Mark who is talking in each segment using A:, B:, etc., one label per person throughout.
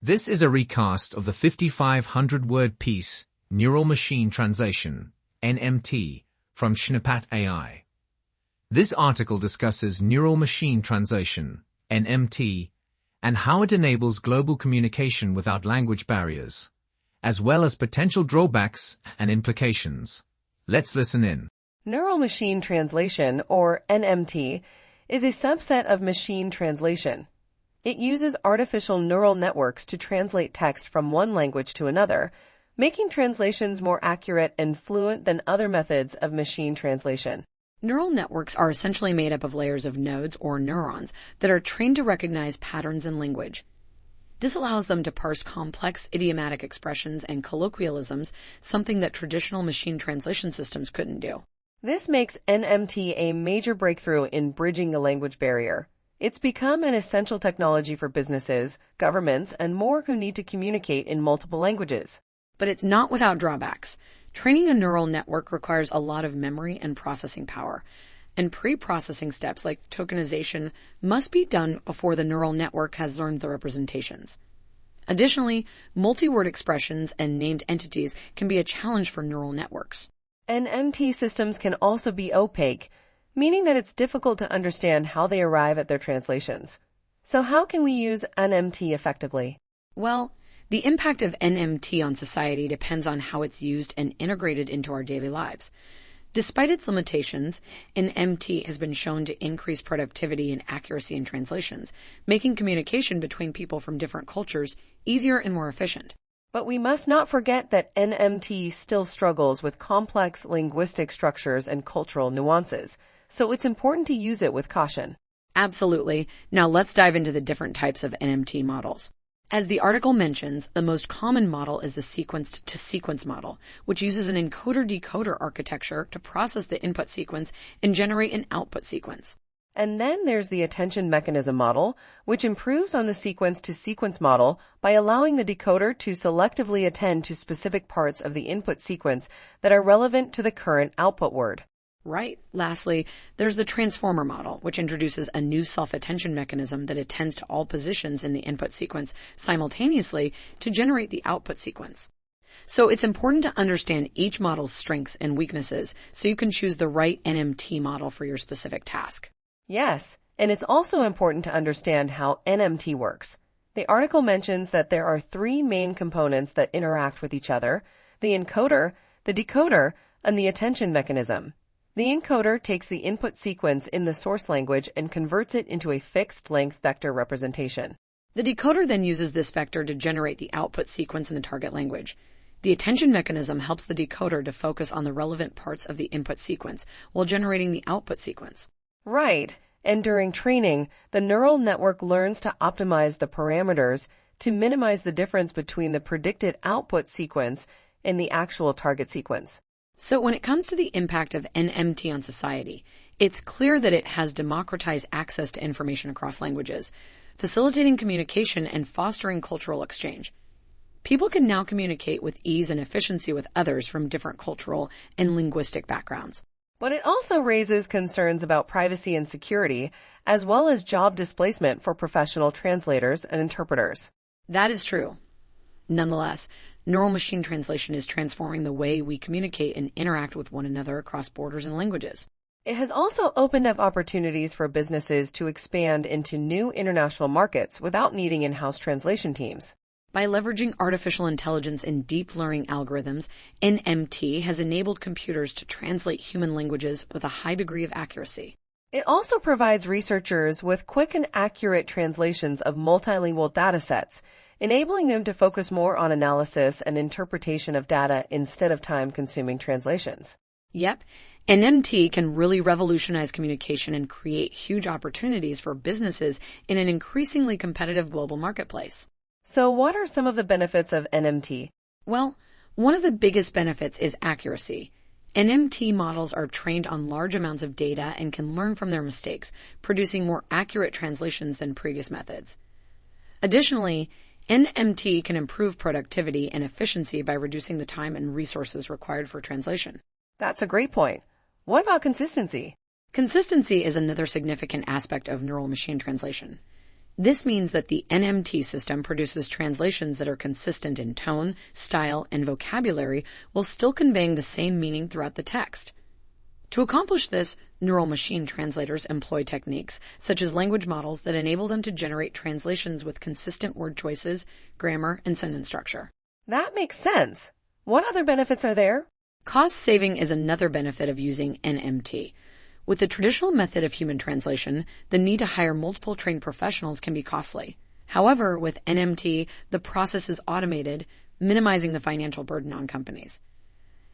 A: This is a recast of the 5,500-word piece, Neural Machine Translation, NMT, from Schnippat AI. This article discusses Neural Machine Translation, NMT, and how it enables global communication without language barriers, as well as potential drawbacks and implications. Let's listen in.
B: Neural Machine Translation, or NMT, is a subset of machine translation. It uses artificial neural networks to translate text from one language to another, making translations more accurate and fluent than other methods of machine translation.
C: Neural networks are essentially made up of layers of nodes or neurons that are trained to recognize patterns in language. This allows them to parse complex idiomatic expressions and colloquialisms, something that traditional machine translation systems couldn't do.
B: This makes NMT a major breakthrough in bridging the language barrier. It's become an essential technology for businesses, governments, and more who need to communicate in multiple languages.
C: But it's not without drawbacks. Training a neural network requires a lot of memory and processing power, and pre-processing steps like tokenization must be done before the neural network has learned the representations. Additionally, multi-word expressions and named entities can be a challenge for neural networks.
B: NMT systems can also be opaque, meaning that it's difficult to understand how they arrive at their translations. So how can we use NMT effectively?
C: Well, the impact of NMT on society depends on how it's used and integrated into our daily lives. Despite its limitations, NMT has been shown to increase productivity and accuracy in translations, making communication between people from different cultures easier and more efficient.
B: But we must not forget that NMT still struggles with complex linguistic structures and cultural nuances, so it's important to use it with caution.
C: Absolutely. Now let's dive into the different types of NMT models. As the article mentions, the most common model is the sequence-to-sequence model, which uses an encoder-decoder architecture to process the input sequence and generate an output sequence.
B: And then there's the attention mechanism model, which improves on the sequence-to-sequence model by allowing the decoder to selectively attend to specific parts of the input sequence that are relevant to the current output word.
C: Right. Lastly, there's the transformer model, which introduces a new self-attention mechanism that attends to all positions in the input sequence simultaneously to generate the output sequence. So it's important to understand each model's strengths and weaknesses so you can choose the right NMT model for your specific task.
B: Yes, and it's also important to understand how NMT works. The article mentions that there are three main components that interact with each other: the encoder, the decoder, and the attention mechanism. The encoder takes the input sequence in the source language and converts it into a fixed-length vector representation.
C: The decoder then uses this vector to generate the output sequence in the target language. The attention mechanism helps the decoder to focus on the relevant parts of the input sequence while generating the output sequence.
B: Right, and during training, the neural network learns to optimize the parameters to minimize the difference between the predicted output sequence and the actual target sequence.
C: So when it comes to the impact of NMT on society, it's clear that it has democratized access to information across languages, facilitating communication and fostering cultural exchange. People can now communicate with ease and efficiency with others from different cultural and linguistic backgrounds.
B: But it also raises concerns about privacy and security, as well as job displacement for professional translators and interpreters.
C: That is true. Nonetheless, neural machine translation is transforming the way we communicate and interact with one another across borders and languages.
B: It has also opened up opportunities for businesses to expand into new international markets without needing in-house translation teams.
C: By leveraging artificial intelligence and deep learning algorithms, NMT has enabled computers to translate human languages with a high degree of accuracy.
B: It also provides researchers with quick and accurate translations of multilingual datasets, enabling them to focus more on analysis and interpretation of data instead of time-consuming translations.
C: Yep, NMT can really revolutionize communication and create huge opportunities for businesses in an increasingly competitive global marketplace.
B: So what are some of the benefits of NMT?
C: Well, one of the biggest benefits is accuracy. NMT models are trained on large amounts of data and can learn from their mistakes, producing more accurate translations than previous methods. Additionally, NMT can improve productivity and efficiency by reducing the time and resources required for translation.
B: That's a great point. What about consistency?
C: Consistency is another significant aspect of neural machine translation. This means that the NMT system produces translations that are consistent in tone, style, and vocabulary while still conveying the same meaning throughout the text. To accomplish this, neural machine translators employ techniques such as language models that enable them to generate translations with consistent word choices, grammar, and sentence structure.
B: That makes sense. What other benefits are there?
C: Cost saving is another benefit of using NMT. With the traditional method of human translation, the need to hire multiple trained professionals can be costly. However, with NMT, the process is automated, minimizing the financial burden on companies.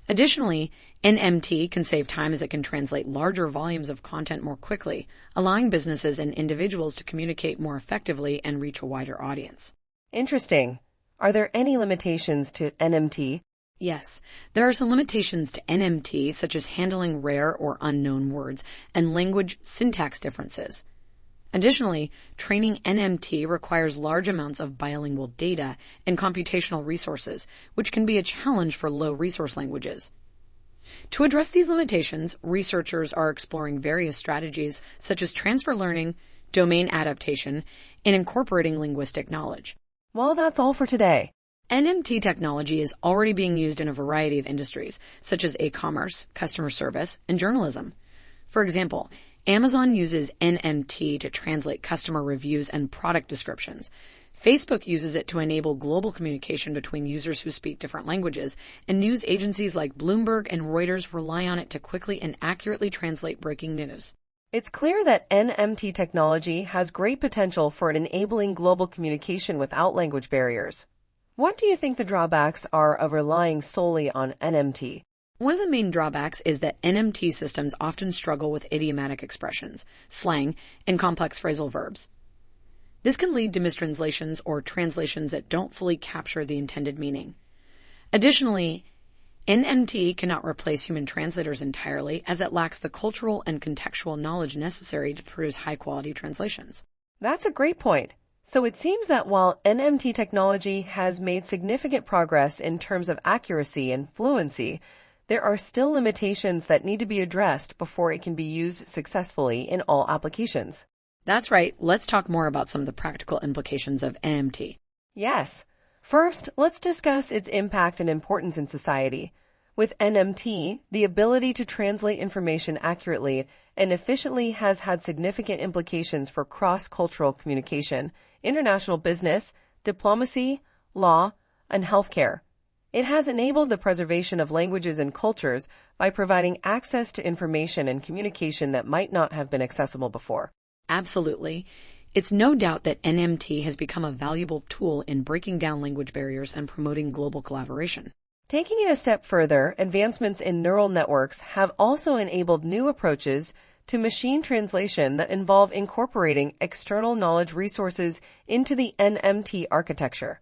C: Additionally, NMT can save time as it can translate larger volumes of content more quickly, allowing businesses and individuals to communicate more effectively and reach a wider audience.
B: Interesting. Are there any limitations to NMT?
C: Yes, there are some limitations to NMT, such as handling rare or unknown words and language syntax differences. Additionally, training NMT requires large amounts of bilingual data and computational resources, which can be a challenge for low-resource languages. To address these limitations, researchers are exploring various strategies such as transfer learning, domain adaptation, and incorporating linguistic knowledge.
B: Well, that's all for today.
C: NMT technology is already being used in a variety of industries, such as e-commerce, customer service, and journalism. For example, Amazon uses NMT to translate customer reviews and product descriptions. Facebook uses it to enable global communication between users who speak different languages, and news agencies like Bloomberg and Reuters rely on it to quickly and accurately translate breaking news.
B: It's clear that NMT technology has great potential for enabling global communication without language barriers. What do you think the drawbacks are of relying solely on NMT?
C: One of the main drawbacks is that NMT systems often struggle with idiomatic expressions, slang, and complex phrasal verbs. This can lead to mistranslations or translations that don't fully capture the intended meaning. Additionally, NMT cannot replace human translators entirely, as it lacks the cultural and contextual knowledge necessary to produce high-quality translations.
B: That's a great point. So it seems that while NMT technology has made significant progress in terms of accuracy and fluency, there are still limitations that need to be addressed before it can be used successfully in all applications.
C: That's right. Let's talk more about some of the practical implications of NMT.
B: Yes. First, let's discuss its impact and importance in society. With NMT, the ability to translate information accurately and efficiently has had significant implications for cross-cultural communication, international business, diplomacy, law, and healthcare. It has enabled the preservation of languages and cultures by providing access to information and communication that might not have been accessible before.
C: Absolutely. It's no doubt that NMT has become a valuable tool in breaking down language barriers and promoting global collaboration.
B: Taking it a step further, advancements in neural networks have also enabled new approaches to machine translation that involve incorporating external knowledge resources into the NMT architecture.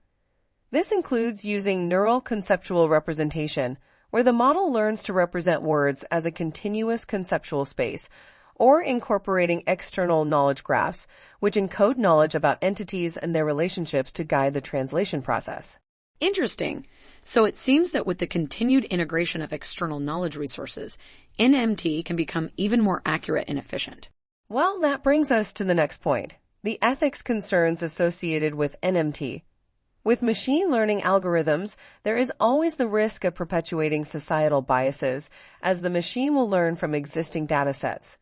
B: This includes using neural conceptual representation, where the model learns to represent words as a continuous conceptual space, or incorporating external knowledge graphs, which encode knowledge about entities and their relationships to guide the translation process.
C: Interesting. So it seems that with the continued integration of external knowledge resources, NMT can become even more accurate and efficient.
B: Well, that brings us to the next point, the ethics concerns associated with NMT. With machine learning algorithms, there is always the risk of perpetuating societal biases, as the machine will learn from existing data sets.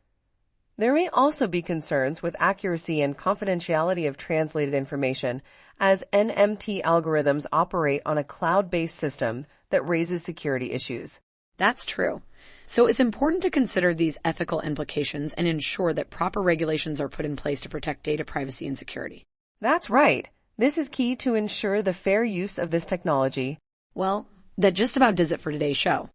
B: There may also be concerns with accuracy and confidentiality of translated information, as NMT algorithms operate on a cloud-based system that raises security issues.
C: That's true. So it's important to consider these ethical implications and ensure that proper regulations are put in place to protect data privacy and security.
B: That's right. This is key to ensure the fair use of this technology.
C: Well, that just about does it for today's show.